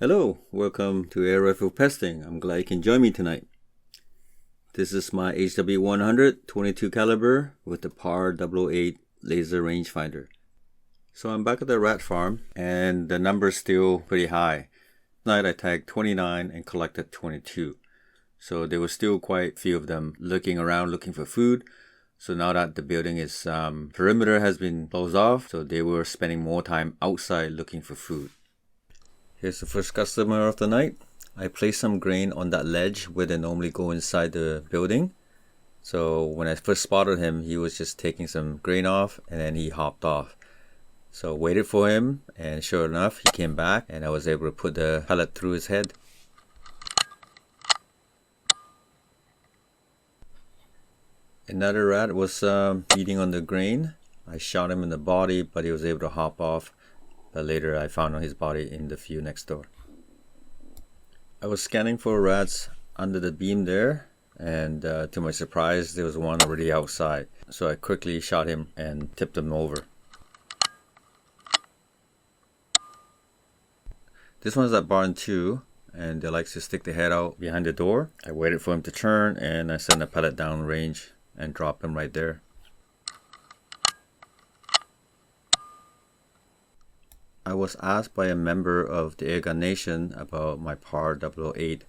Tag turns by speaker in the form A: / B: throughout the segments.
A: Hello, welcome to Air Rifle Pesting. I'm glad you can join me tonight. This is my HW100 22 caliber with the PAR 008 laser rangefinder. So I'm back at the rat farm and the number's still pretty high. Tonight I tagged 29 and collected 22. So there was still quite a few of them looking around looking for food. So now that the building is perimeter has been closed off, so they were spending more time outside looking for food. Here's the first customer of the night. I placed some grain on that ledge where they normally go inside the building. So when I first spotted him, he was just taking some grain off and then he hopped off. So waited for him, and sure enough, he came back and I was able to put the pellet through his head. Another rat was feeding on the grain. I shot him in the body, but he was able to hop off. Later I found his body in the field next door. I was scanning for rats under the beam there, and to my surprise there was one already outside. So I quickly shot him and tipped him over. This one's at barn 2, and he likes to stick the head out behind the door. I waited for him to turn and I sent a pellet down range and dropped him right there. I was asked by a member of the Airgun Nation about my PAR 008,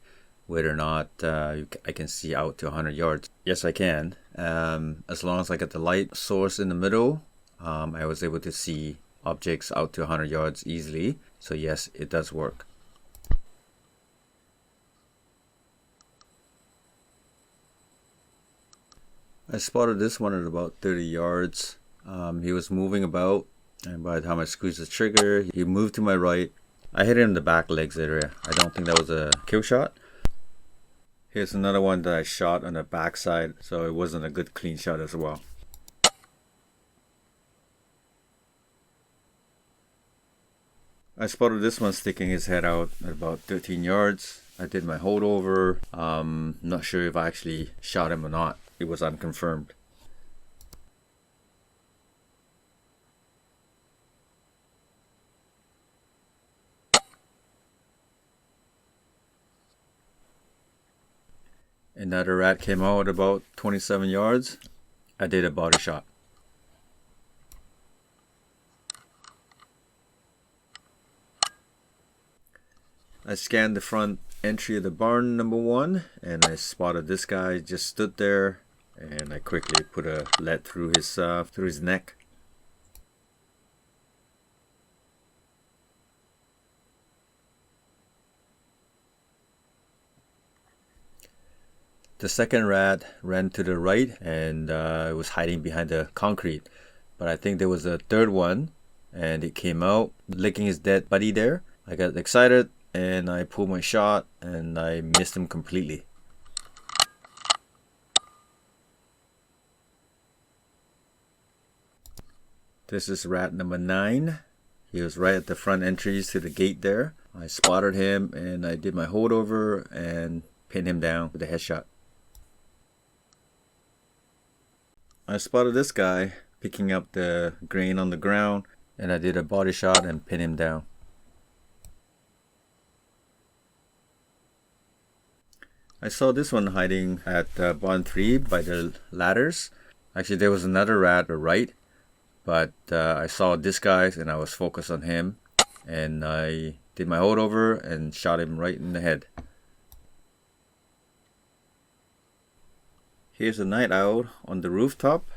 A: whether or not I can see out to 100 yards. Yes, I can. As long as I get the light source in the middle, I was able to see objects out to 100 yards easily. So yes, it does work. I spotted this one at about 30 yards. He was moving about, and by the time I squeezed the trigger, he moved to my right. I hit him in the back legs area. I don't think that was a kill shot. Here's another one that I shot on the back side, so it wasn't a good clean shot as well. I spotted this one sticking his head out at about 13 yards. I did my holdover. Not sure if I actually shot him or not. It was unconfirmed. Another rat came out at about 27 yards. I did a body shot. I scanned the front entry of the barn number 1, and I spotted this guy just stood there, and I quickly put a lead through his neck. The second rat ran to the right and it was hiding behind the concrete. But I think there was a third one, and it came out licking his dead buddy there. I got excited and I pulled my shot and I missed him completely. This is rat number 9. He was right at the front entries to the gate there. I spotted him and I did my holdover and pinned him down with a headshot. I spotted this guy picking up the grain on the ground, and I did a body shot and pinned him down. I saw this one hiding at barn 3 by the ladders. Actually, there was another rat at the right, but I saw this guy and I was focused on him, and I did my holdover and shot him right in the head. Here's a night owl on the rooftop.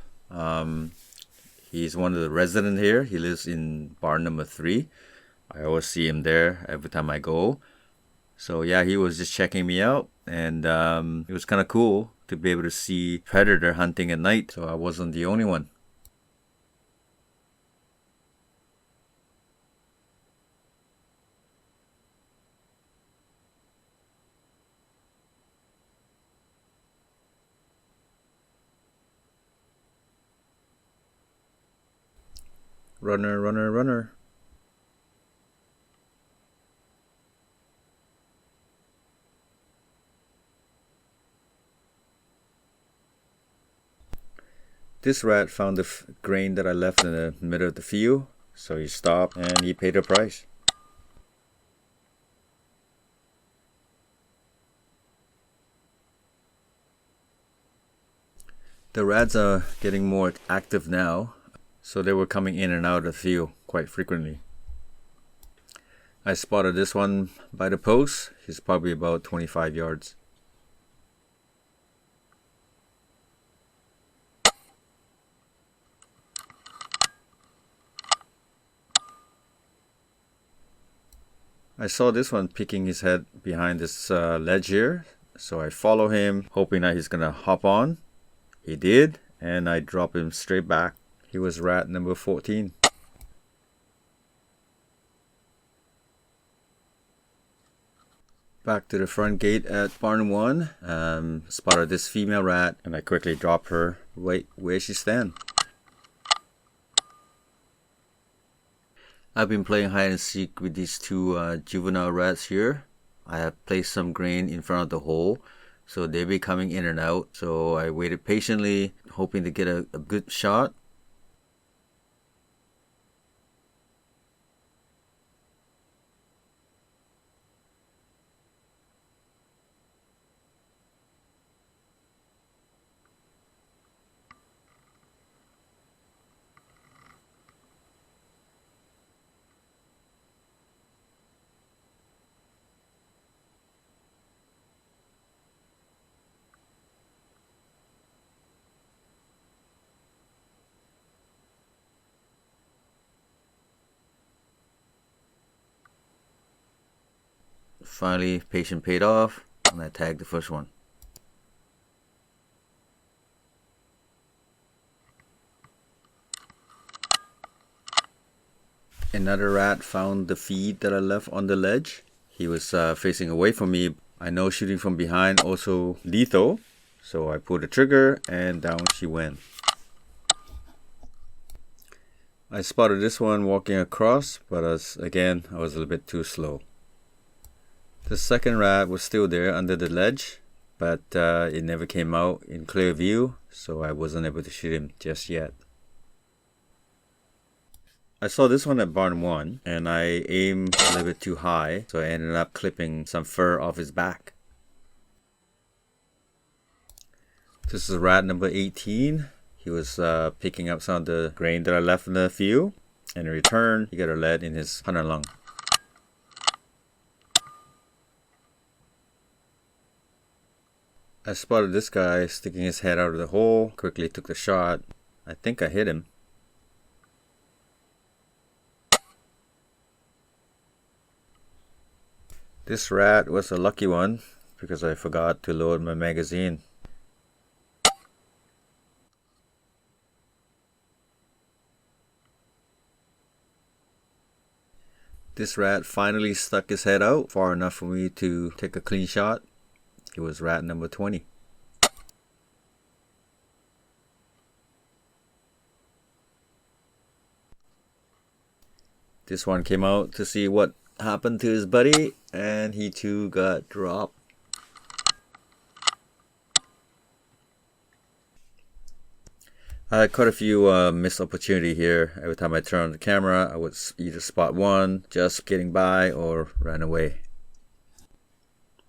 A: He's one of the residents here. He lives in barn number 3. I always see him there every time I go. So yeah, he was just checking me out, and it was kind of cool to be able to see predator hunting at night, so I wasn't the only one. Runner, runner, runner. This rat found the grain that I left in the middle of the field, so he stopped and he paid the price. The rats are getting more active now, so they were coming in and out of the field quite frequently. I spotted this one by the post. He's probably about 25 yards. I saw this one peeking his head behind this ledge here, so I follow him, hoping that he's gonna hop on. He did, and I drop him straight back. He was rat number 14. Back to the front gate at barn 1. Spotted this female rat, and I quickly drop her right where she stands. I've been playing hide and seek with these two juvenile rats here. I have placed some grain in front of the hole, so they'll be coming in and out. So I waited patiently, hoping to get a good shot. Finally, patience paid off, and I tagged the first one. Another rat found the feed that I left on the ledge. He was facing away from me. I know shooting from behind also lethal, so I pulled the trigger and down she went. I spotted this one walking across, but again, I was a little bit too slow. The second rat was still there under the ledge, but it never came out in clear view, so I wasn't able to shoot him just yet. I saw this one at barn 1, and I aimed a little bit too high, so I ended up clipping some fur off his back. This is rat number 18. He was picking up some of the grain that I left in the field, and in return, he got a lead in his hunter lung. I spotted this guy sticking his head out of the hole, quickly took the shot. I think I hit him. This rat was a lucky one because I forgot to load my magazine. This rat finally stuck his head out far enough for me to take a clean shot. He was rat number 20. This one came out to see what happened to his buddy, and he too got dropped. I had quite a few missed opportunity here. Every time I turned on the camera, I would either spot one just getting by or ran away.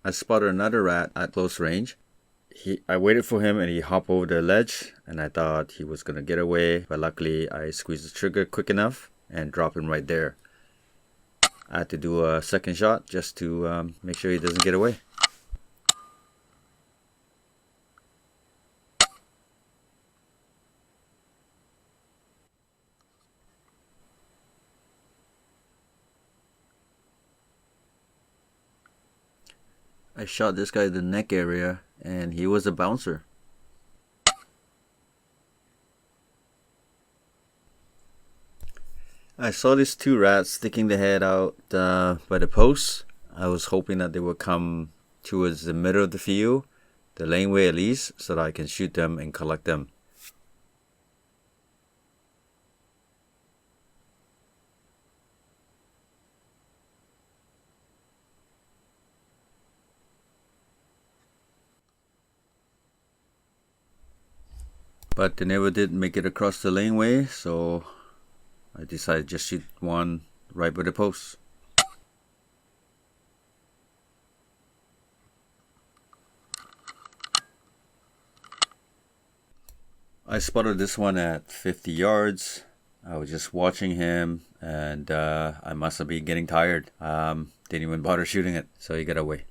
A: I spotted another rat at close range. I waited for him and he hopped over the ledge, and I thought he was gonna get away, but luckily I squeezed the trigger quick enough and dropped him right there. I had to do a second shot just to make sure he doesn't get away. I shot this guy in the neck area, and he was a bouncer. I saw these two rats sticking their head out by the post. I was hoping that they would come towards the middle of the field, the laneway at least, so that I can shoot them and collect them. But they never did make it across the laneway, so I decided to just shoot one right by the post. I spotted this one at 50 yards. I was just watching him, and I must have been getting tired. Didn't even bother shooting it, so he got away.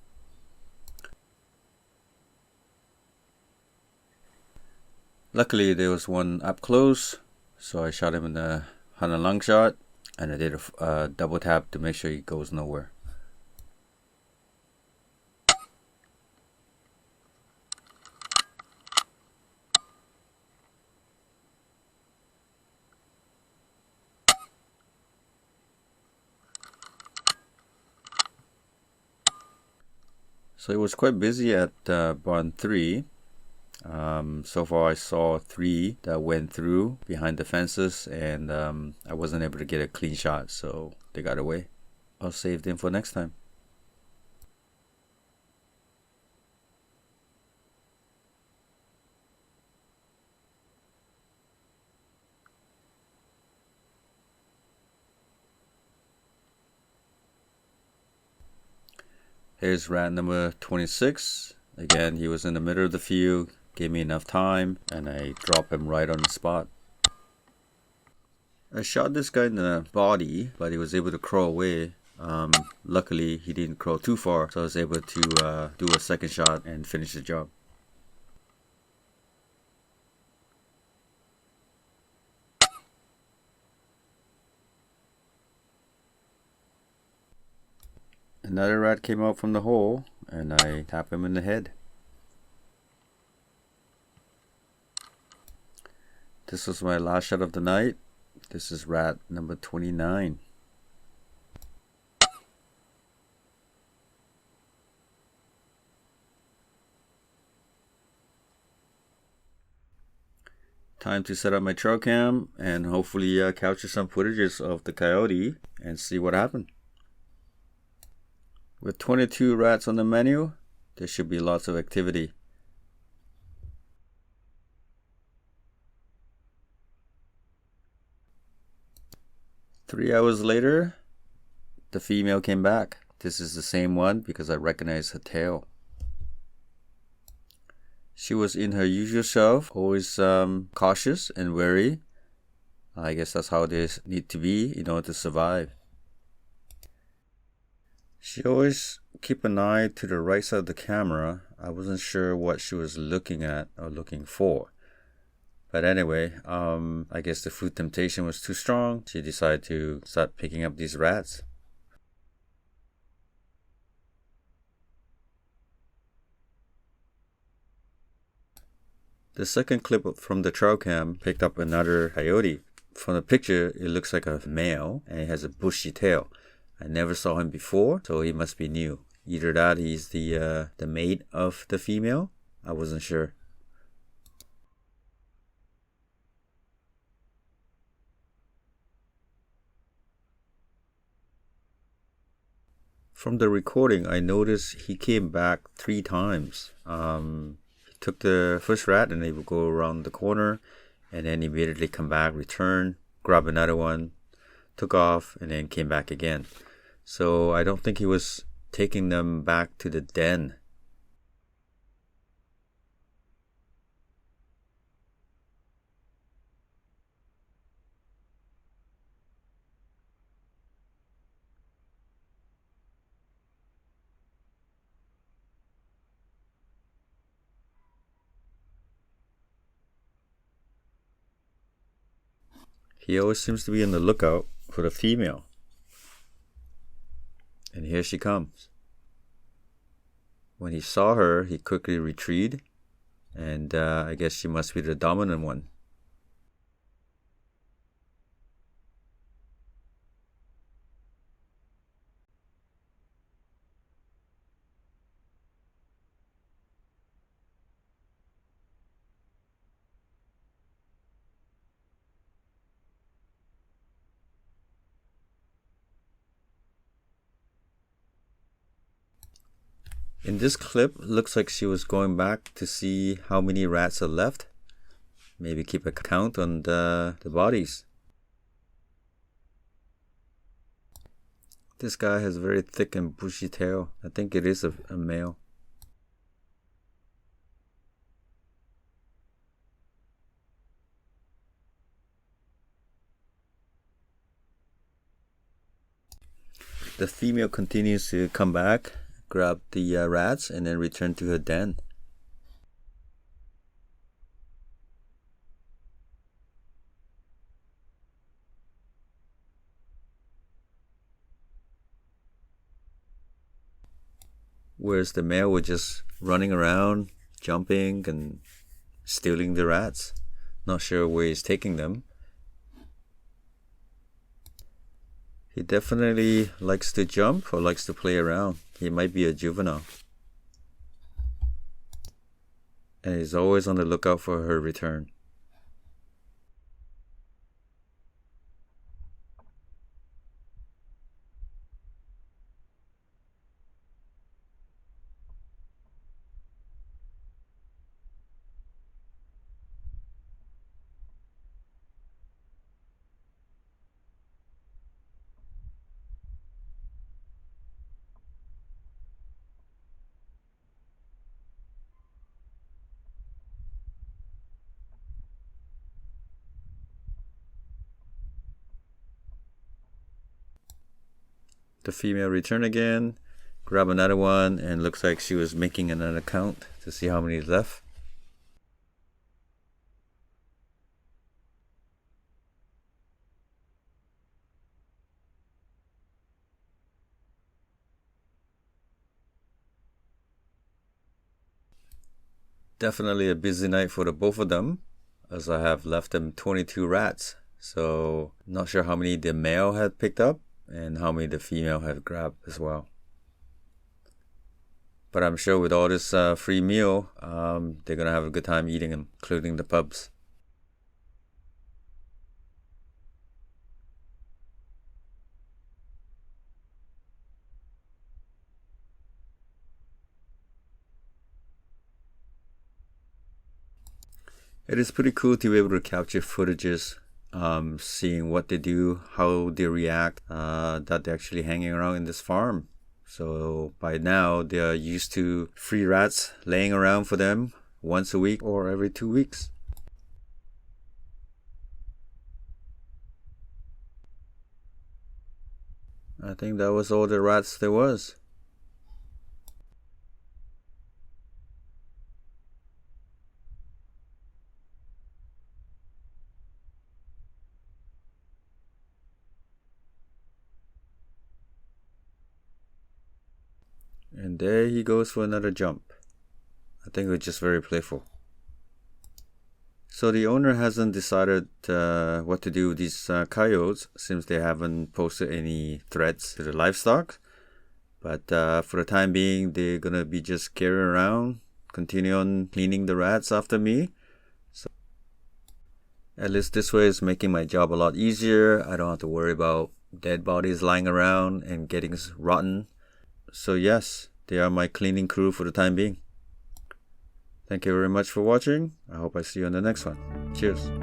A: Luckily, there was one up close, so I shot him in the 100 long shot, and I did a double tap to make sure he goes nowhere. So it was quite busy at barn 3. So far I saw 3 that went through behind the fences, and I wasn't able to get a clean shot, so they got away. I'll save them for next time. Here's rat number 26. Again, he was in the middle of the field, gave me enough time, and I dropped him right on the spot. I shot this guy in the body, but he was able to crawl away. Luckily, he didn't crawl too far, so I was able to do a second shot and finish the job. Another rat came out from the hole, and I tapped him in the head. This was my last shot of the night. This is rat number 29. Time to set up my trail cam and hopefully capture some footages of the coyote and see what happened. With 22 rats on the menu, there should be lots of activity. Three hours later, the female came back. This is the same one because I recognize her tail. She was in her usual self, always cautious and wary. I guess that's how they need to be in order to survive. She always keep an eye to the right side of the camera. I wasn't sure what she was looking at or looking for. But anyway, I guess the food temptation was too strong. She decided to start picking up these rats. The second clip from the trail cam picked up another coyote. From the picture, it looks like a male and it has a bushy tail. I never saw him before, so he must be new. Either that he's the mate of the female. I wasn't sure. From the recording, I noticed he came back 3 times. He took the first rat and he would go around the corner and then immediately come back, return, grab another one, took off, and then came back again. So I don't think he was taking them back to the den. He always seems to be on the lookout for the female. And here she comes. When he saw her, he quickly retreated, and I guess she must be the dominant one. In this clip, looks like she was going back to see how many rats are left. Maybe keep a count on the bodies. This guy has a very thick and bushy tail. I think it is a male. The female continues to come back, grab the rats, and then return to her den. Whereas the male was just running around, jumping, and stealing the rats. Not sure where he's taking them. He definitely likes to jump or likes to play around. He might be a juvenile. And he's always on the lookout for her return. The female returned again, grab another one, and looks like she was making another count to see how many is left. Definitely a busy night for the both of them, as I have left them 22 rats. So not sure how many the male had picked up and how many the female had grabbed as well. But I'm sure with all this free meal, they're gonna have a good time eating them, including the pups. It is pretty cool to be able to capture footages, seeing what they do, how they react, that they're actually hanging around in this farm. So by now they are used to free rats laying around for them once a week or every 2 weeks. I think that was all the rats there was. And there he goes for another jump. I think it was just very playful. So the owner hasn't decided what to do with these coyotes, since they haven't posted any threats to the livestock. But for the time being, they're gonna be just carrying around, continue on cleaning the rats after me. So at least this way is making my job a lot easier. I don't have to worry about dead bodies lying around and getting rotten. So yes, they are my cleaning crew for the time being. Thank you very much for watching. I hope I see you on the next one. Cheers.